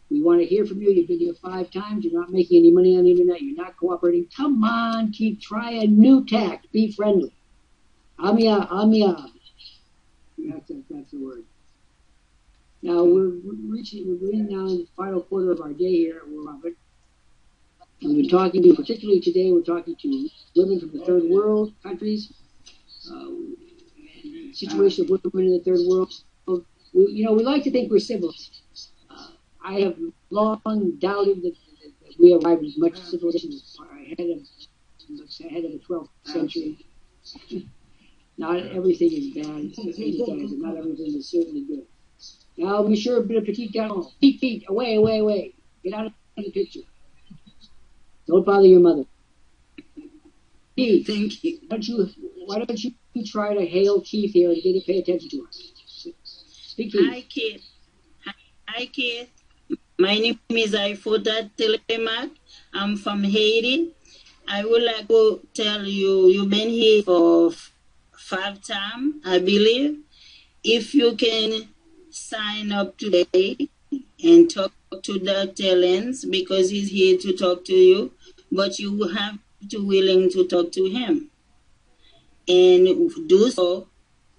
we want to hear from you. You've been here 5 times. You're not making any money on the internet. You're not cooperating. Come on, Keith. Try a new tack. Be friendly. Amia. That's the word. Now we're getting down to the final quarter of our day here at Worldprofit. We've been talking to, particularly today, we're talking to women from the third world countries, situation of women in the third world. We like to think we're civilized. I have long doubted that we arrived as much civilization ahead of the 12th century. Not everything is bad, and not everything is certainly good. Now be sure to keep down home. Feet, away. Get out of the picture. Don't bother your mother. Keith, thank you. Why don't you try to hail Keith here and get to pay attention to us? Speak, Keith. Hi, Keith. My name is Iphota Telemark. I'm from Haiti. I would like to tell you, you've been here for 5 times, I believe. If you can sign up today and talk to Dr. Lance, because he's here to talk to you, but you have to willing to talk to him. And do so,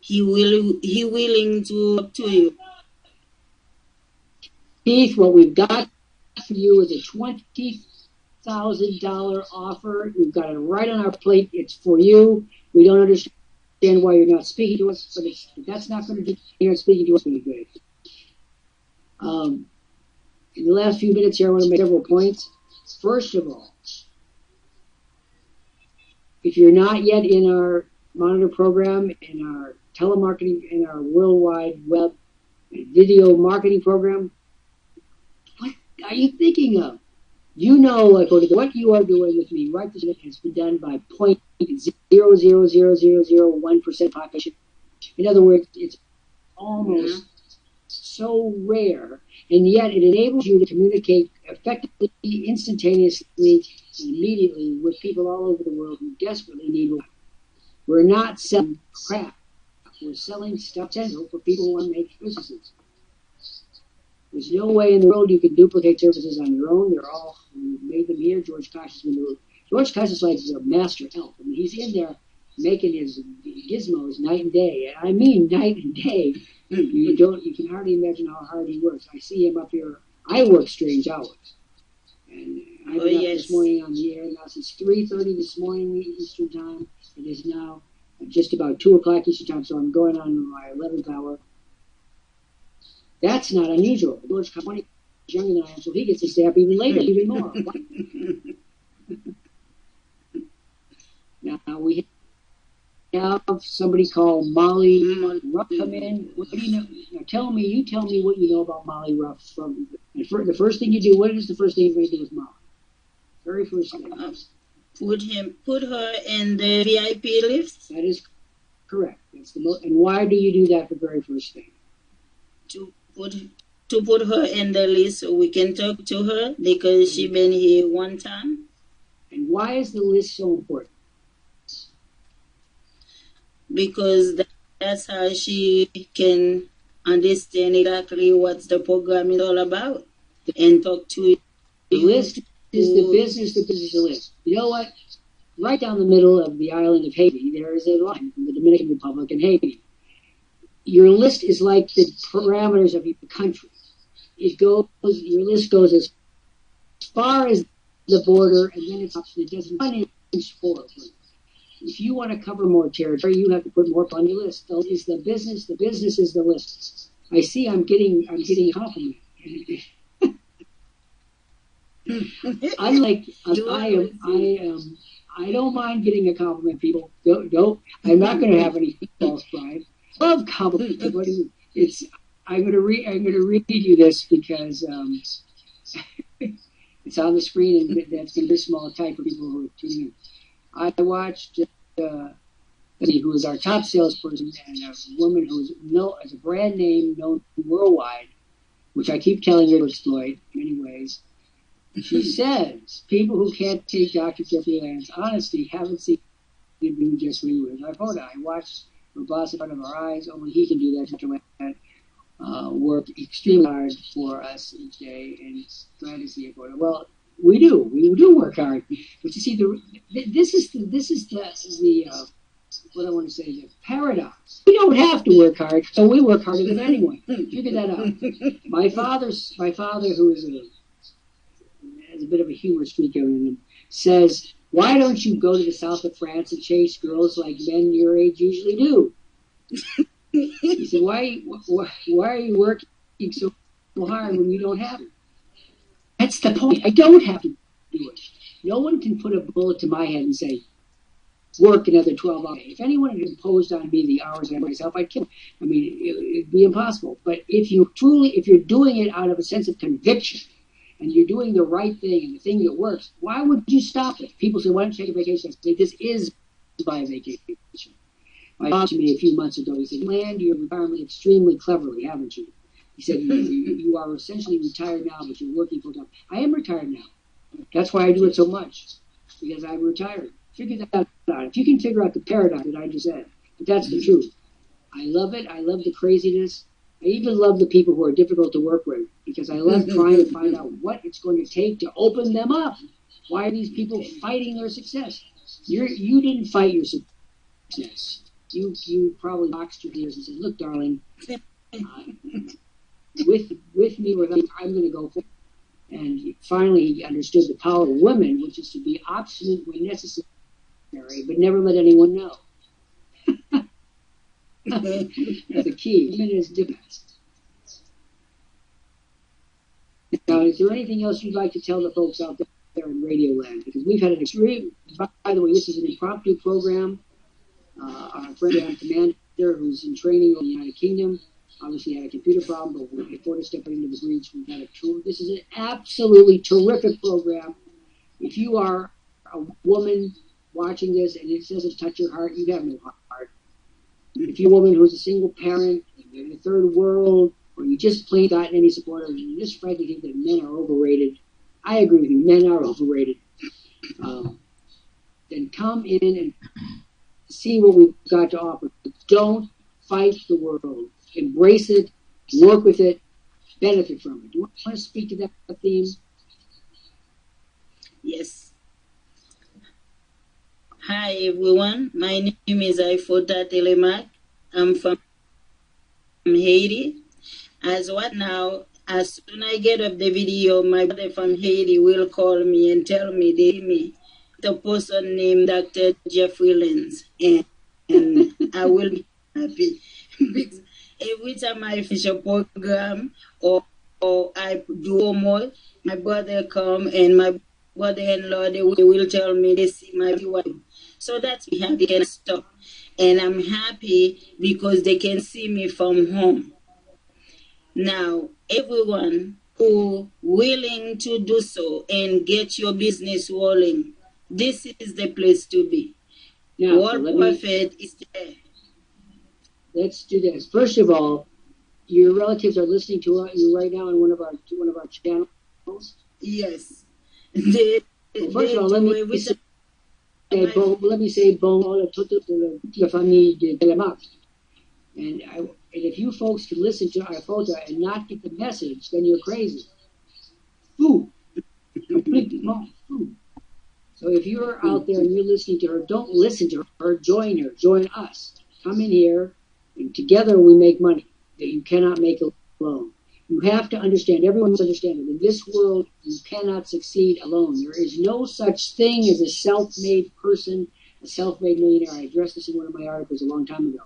he willing to talk to you. Keith, what we've got for you is a $20,000 offer. We've got it right on our plate. It's for you. We don't understand why you're not speaking to us, but that's not going to be here speaking to us really good. In the last few minutes here, I want to make several points. First of all, if you're not yet in our monitor program, in our telemarketing, in our worldwide web video marketing program, what are you thinking of? You know, what you are doing with me right this minute has been done by 0.00001% population. In other words, it's almost so rare, and yet it enables you to communicate effectively, instantaneously, and immediately with people all over the world who desperately need help. We're not selling crap. We're selling stuff essential for people who want to make businesses. There's no way in the world you can duplicate services on your own. They're all, we made them here. George Koch has been the George Koch is like a master elf. I mean, he's in there making his gizmos night and day. And I mean night and day. You can hardly imagine how hard he works. I see him up here. I work strange hours. And I've been up this morning on the air now since 3:30 this morning Eastern time. It is now just about 2 o'clock Eastern time, so I'm going on my 11th hour. That's not unusual. George Koch is younger than I am, so he gets to stay up even later, even more. Now we have somebody called Molly Ruff come in. What do you know? Now tell me what you know about Molly Ruff. From the first thing you do. What is the first thing you're going to do with Molly? Very first thing. Put her in the VIP list. That is correct. That's the and why do you do that? The very first thing. To put her in the list so we can talk to her because she been here 1 time. And why is the list so important? Because that's how she can understand exactly what the program is all about and talk to you. The list is the business list. You know what? Right down the middle of the island of Haiti, there is a line from the Dominican Republic and Haiti. Your list is like the parameters of your country. Your list goes as far as the border, and then it doesn't 1 inch forward. if you want to cover more territory, you have to put more on your list. So is the business is the list. I see I'm getting a compliment. Unlike I don't mind getting a compliment, people. Don't I'm not going to have any false pride. Love compliments. I'm going to read you this because it's on the screen and that's going to be small type for people who are tuning in. I watched who is our top salesperson and a woman who is a brand name known worldwide, which I keep telling her to exploit in many ways. She says people who can't take Dr. Jeffrey Land's honesty haven't seen him do just what he was. Iphota. I watched her boss in front of our eyes. Only he can do that. Dr. Land work extremely hard for us each day, and it's glad to see Iphota. Well, we do work hard, but you see, this is the what I want to say, the paradox. We don't have to work hard, so we work harder than anyone. Figure that out. My father, who has a bit of a humor streak in him, says, "Why don't you go to the south of France and chase girls like men your age usually do?" He said, "Why are you working so hard when you don't have it?" That's the point. I don't have to do it. No one can put a bullet to my head and say, work another 12 hours. If anyone had imposed on me the hours I myself, I'd kill them. I mean, it'd be impossible. But if you're doing it out of a sense of conviction, and you're doing the right thing and the thing that works, why would you stop it? People say, why don't you take a vacation? I say, this is my vacation. I talked to me a few months ago. He said, you planned your retirement extremely cleverly, haven't you? He said, you are essentially retired now, but you're working full time. I am retired now. That's why I do it so much, because I'm retired. Figure that out. If you can figure out the paradox that I just said, but that's the truth. I love it. I love the craziness. I even love the people who are difficult to work with, because I love trying to find out what it's going to take to open them up. Why are these people fighting their success? You didn't fight your success. You probably boxed your ears and said, look, darling, with me or without me, I'm going to go for it. And finally he understood the power of women, which is to be obstinate when necessary, but never let anyone know. That's the key. Women is diplomats. Now, is there anything else you'd like to tell the folks out there in Radio Land? Because we've had an extreme, by the way, this is an impromptu program. Our friend Commander, who's in training in the United Kingdom, obviously had a computer problem, but before stepping into the breach, we've had a tour. This is an absolutely terrific program. If you are a woman watching this and it doesn't touch your heart, you have no heart. If you're a woman who's a single parent, in the third world, or you just plain gotten any support, or you just frankly think that men are overrated, I agree with you, men are overrated. Then come in and see what we've got to offer. Don't fight the world. Embrace it, work with it, benefit from it. Do you want to speak to that theme? Yes. Hi everyone, my name is Iphota Telemark. I'm from Haiti. As soon as I get up the video, my brother from Haiti will call me and tell me the person named Dr. Jeffrey Lenz, and I will be happy. Because every time I finish a program or I do homework, my brother come and my brother-in-law, they will tell me they see my wife. So that's me happy and stop. And I'm happy because they can see me from home. Now, everyone who willing to do so and get your business rolling, this is the place to be. Now, Worldprofit is there. Let's do this. First of all, your relatives are listening to you right now on one of our channels. Yes. First of all, let me say bon toute la famille de Telemark. And if you folks can listen to Iphota and not get the message, then you're crazy. Fou. Completely wrong. Fou. So if you're out there and you're listening to her, don't listen to her. Join us. Come in here, and together we make money that you cannot make alone. You have to understand, everyone must understand that in this world, you cannot succeed alone. There is no such thing as a self-made person, a self-made millionaire. I addressed this in one of my articles a long time ago.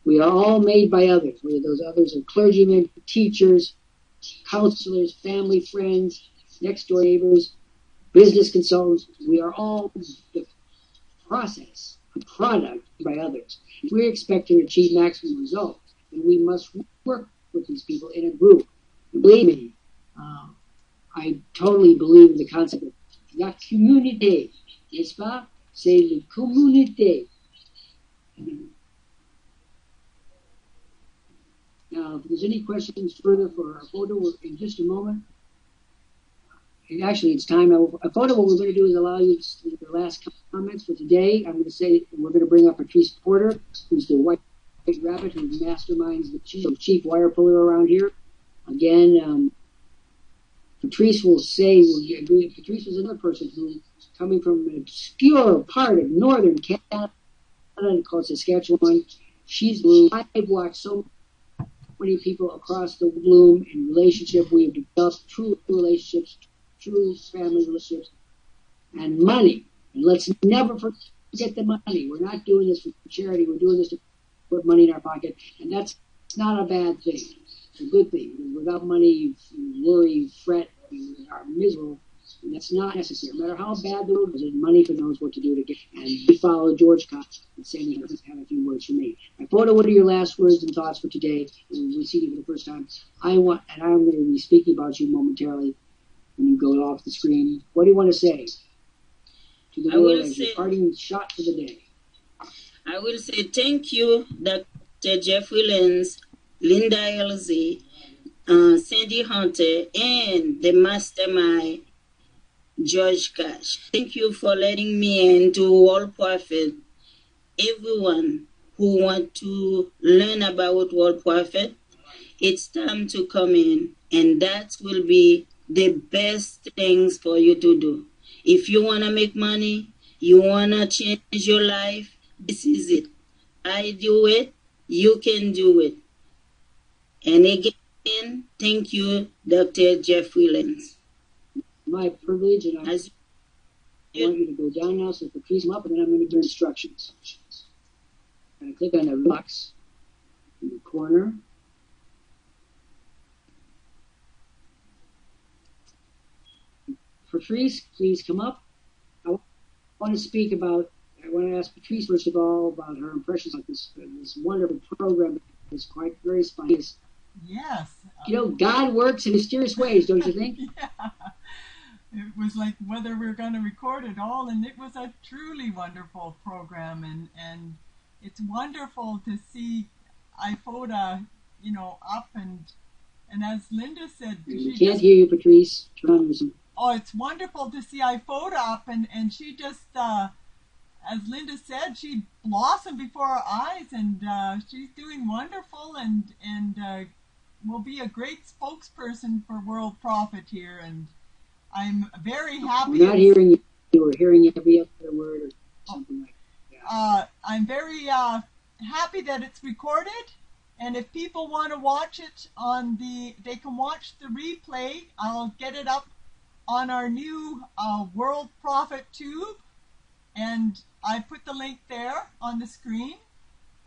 We are all made by others, whether those others are clergymen, teachers, counselors, family, friends, next-door neighbors, business consultants. We are all the process, a product by others. If we're expecting to achieve maximum results, then we must work with these people in a group. And believe me, I totally believe in the concept of la communauté, n'est-ce pas? C'est la communauté. Now, if there's any questions further for our photo in just a moment. And actually, it's time. A photo, what we're going to do is allow you the last comments for today. I'm going to say, we're going to bring up Patrice Porter, who's the white rabbit who masterminds the chief wire puller around here. Again, Patrice will say, Patrice was another person who, coming from an obscure part of northern Canada called Saskatchewan, she's blue. I've watched so many people across the bloom in relationship. We have developed true relationships, true family relationships, and money. And let's never forget the money. We're not doing this for charity. We're doing this to put money in our pocket, and that's not a bad thing. It's a good thing. Without money, you worry, you fret, you are miserable. And that's not necessary. No matter how bad the world is, money knows what to do to get. And we follow George Cox and Sandy have a few words for me. Iphota, what are your last words and thoughts for today? We'll see you for the first time. I'm going to be speaking about you momentarily when you go off the screen. What do you want to say to the world as your parting shot for the day? I will say thank you, Dr. Jeffrey Lenz, Linda Elzy, Sandy Hunter, and the mastermind, George Cash. Thank you for letting me into Worldprofit. Everyone who wants to learn about Worldprofit, it's time to come in, and that will be the best things for you to do. If you want to make money, you want to change your life, this is it. I do it, you can do it. And again, thank you, Dr. Jeffrey Lenz. My privilege, and I want you to go down now so Patrice them up, and then I'm going to give instructions. I'm going to click on the box in the corner. Patrice, please come up. I want to ask Patrice, first of all, about her impressions of this wonderful program. It's quite very spontaneous. Yes. God works in mysterious ways, don't you think? Yeah. It was like whether we were going to record it all, and it was a truly wonderful program, and it's wonderful to see Iphota, up, and as Linda said, we can't hear you, Patrice. Turn on your... Oh, it's wonderful to see Iphota up, and she just, as Linda said, she blossomed before our eyes, and she's doing wonderful, and will be a great spokesperson for Worldprofit here, and I'm very happy. We're not hearing you. We're hearing every other word or something like that. I'm very happy that it's recorded, and if people want to watch it they can watch the replay. I'll get it up on our new Worldprofit tube, and I put the link there on the screen.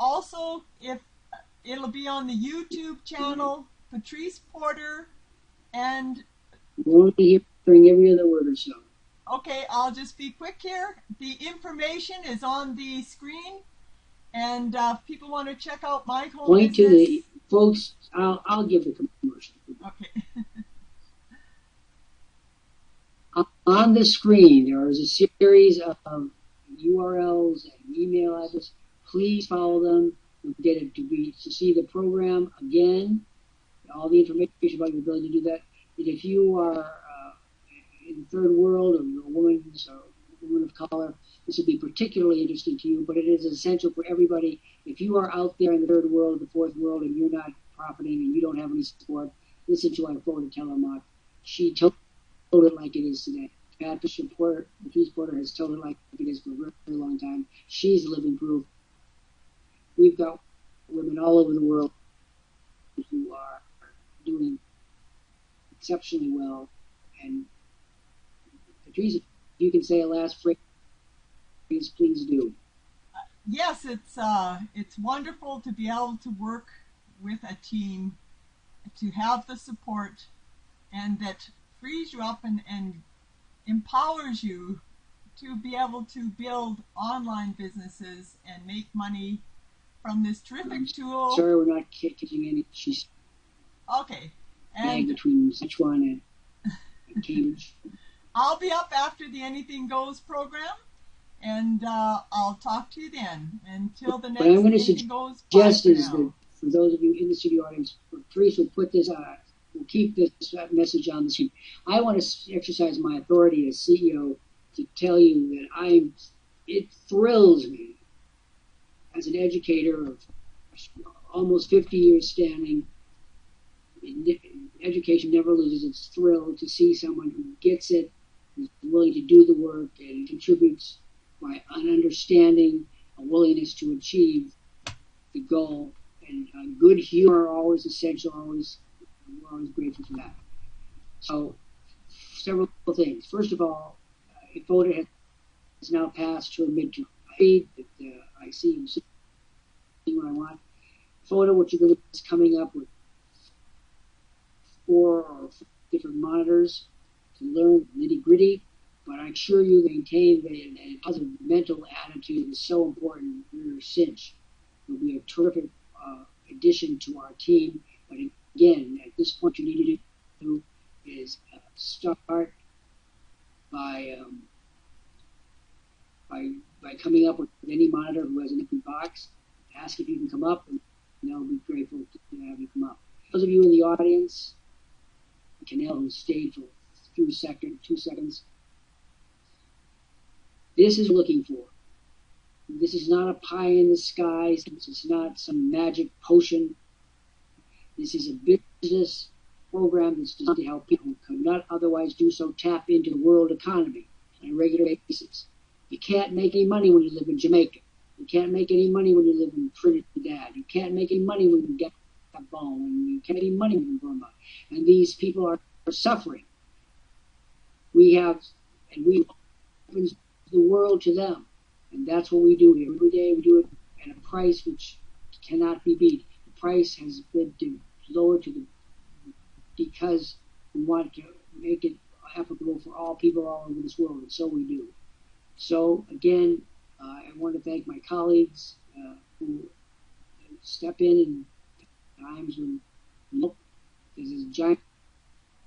Also, if it'll be on the YouTube channel, Patrice Porter, and we'll be hearing every other word or so. Okay, I'll just be quick here. The information is on the screen, and if people want to check out my home Point business, to the folks. I'll give the commercial. Okay. On the screen, there is a series of URLs and email addresses. Please follow them. You'll get it to see the program again. All the information about your ability to do that. And if you are in the third world, or a woman of color, this will be particularly interesting to you, but it is essential for everybody. If you are out there in the third world, the fourth world, and you're not profiting and you don't have any support, listen to Iphota Telemark. She told it like it is today. Patrice Porter has told it like it is for a very, very long time. She's living proof. We've got women all over the world who are doing exceptionally well. And Patrice, if you can say a last phrase, please do. yes, it's wonderful to be able to work with a team, to have the support, and that frees you up and empowers you to be able to build online businesses and make money from this terrific tool. Sorry, we're not catching any. She's Okay. bag And between Sichuan and Cambridge. I'll be up after the Anything Goes program, and I'll talk to you then. Until the next What I'm going to Anything Goes, bye suggest for is now. that for those of you in the studio audience, Patrice will put this we'll keep this message on the screen. I want to exercise my authority as CEO to tell you that it thrills me as an educator of almost 50 years standing. Education never loses its thrill to see someone who gets it, who's willing to do the work, and contributes by an understanding, a willingness to achieve the goal, and good humor always essential. We're always grateful for that. So, several things. First of all, Iphota has now passed her midterm. I see what I want. Iphota, what you're going to is coming up with 4 or 5 different monitors to learn nitty gritty, but I'm sure you maintain a positive mental attitude is so important. You're a cinch. It'll be a terrific addition to our team. But again, at this point, you need to do is start by coming up with any monitor who has an empty box. Ask if you can come up, and they'll be grateful to have you come up. Those of you in the audience, Canel, who stayed for 2 seconds, this is what we're looking for. This is not a pie in the sky. This is not some magic potion. This is a business program that's designed to help people who could not otherwise do so tap into the world economy on a regular basis. You can't make any money when you live in Jamaica. You can't make any money when you live in Trinidad. You can't make any money when you get Gabon. And you can't make any money when you Burma. And these people are suffering. We open the world to them. And that's what we do here. Every day we do it at a price which cannot be beat. The price has been lowered because we want to make it applicable for all people all over this world, and so we do. So again, I want to thank my colleagues who step in times when there's a giant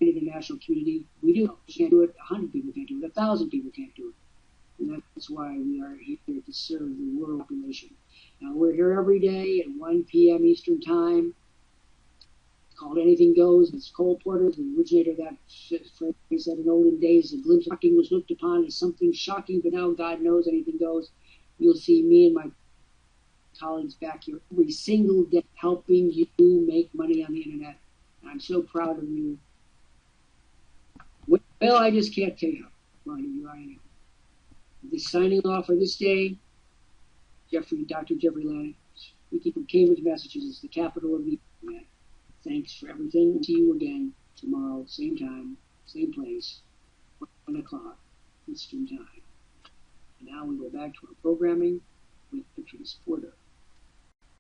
international community. We can't do it. 100 people can't do it. 1,000 people can't do it. And that's why we are here to serve the world population. Now, we're here every day at 1 p.m. Eastern Time. It's called Anything Goes. It's Cole Porter, the originator of that phrase that in olden days, a glimpse of shocking was looked upon as something shocking, but now God knows anything goes. You'll see me and my colleagues back here every single day helping you make money on the internet. And I'm so proud of you. Well, I just can't tell you how proud of you I am. This signing off for this day, Dr. Jeffrey Lant, speaking from Cambridge, Massachusetts, the capital of the internet. Thanks for everything. See you again tomorrow, same time, same place, 1 o'clock Eastern Time. And now we go back to our programming with Patrice Porter.